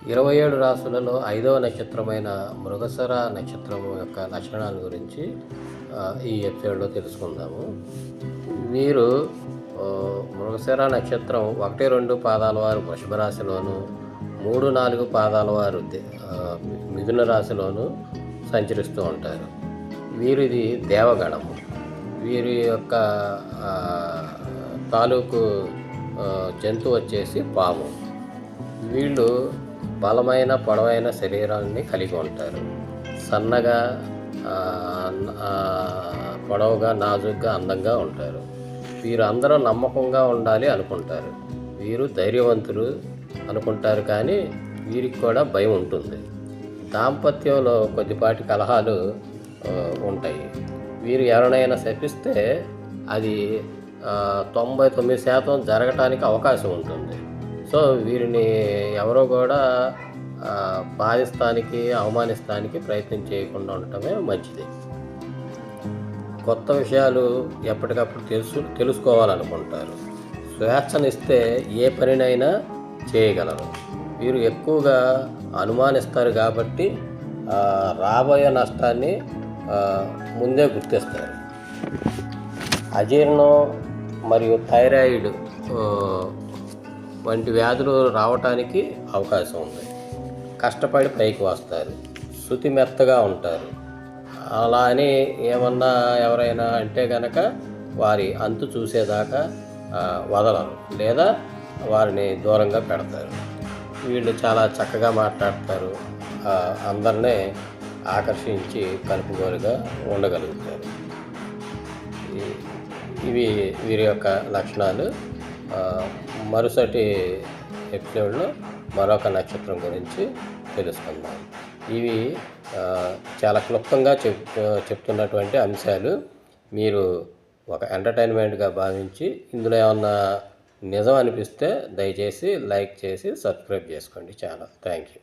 27 రాశులలో 5వ నక్షత్రమైన మృగశిర నక్షత్రం యొక్క లక్షణాల గురించి ఈ ఎపిసోడ్లో తెలుసుకుందాము. వీరు మృగశిర నక్షత్రం 1-2 పాదాల వారు వృషభ రాశిలోను, 3-4 పాదాల వారు మిథున రాశిలోను సంచరిస్తూ ఉంటారు. వీరిది దేవగణము. వీరి యొక్క తాలూకు జంతువు వచ్చేసి పాము. వీళ్ళు బలమైన పొడవైన శరీరాన్ని కలిగి ఉంటారు. సన్నగా, పొడవుగా, నాజుగ్గా, అందంగా ఉంటారు. వీరు అందరూ నమ్మకంగా ఉండాలి అనుకుంటారు. వీరు ధైర్యవంతులు అనుకుంటారు, కానీ వీరికి కూడా భయం ఉంటుంది. దాంపత్యంలో కొద్దిపాటి కలహాలు ఉంటాయి. వీరు ఎవరినైనా శపిస్తే అది 99% జరగటానికి అవకాశం ఉంటుంది. సో వీరిని ఎవరో కూడా బాధిస్తానికి, అవమానిస్తానికి ప్రయత్నం చేయకుండా ఉండటమే మంచిది. కొత్త విషయాలు ఎప్పటికప్పుడు తెలుసుకోవాలనుకుంటారు. స్వేచ్ఛనిస్తే ఏ పనినైనా చేయగలరు. వీరు ఎక్కువగా అనుమానిస్తారు కాబట్టి రాబోయే నష్టాన్ని ముందే గుర్తిస్తారు. అజీర్ణం మరియు థైరాయిడ్ వంటి వ్యాధులు రావటానికి అవకాశం ఉంది. కష్టపడి పైకి వస్తారు. శృతి మెత్తగా ఉంటారు. అలా అని ఏమన్నా ఎవరైనా అంటే కనుక వారి అంతు చూసేదాకా వదలరు, లేదా వారిని దూరంగా పెడతారు. వీళ్ళు చాలా చక్కగా మాట్లాడతారు. అందరినీ ఆకర్షించి కలుపుగోలుగా ఉండగలుగుతారు. ఇవి వీరి యొక్క లక్షణాలు. మరుసటి ఎపిసోడ్లో మరొక నక్షత్రం గురించి తెలుసుకుందాం. ఇవి చాలా క్లుప్తంగా చెప్తున్నటువంటి అంశాలు. మీరు ఒక ఎంటర్టైన్మెంట్గా భావించి ఇందులో ఏమన్నా నిజం అనిపిస్తే దయచేసి లైక్ చేసి సబ్స్క్రైబ్ చేసుకోండి ఛానల్. Thank you.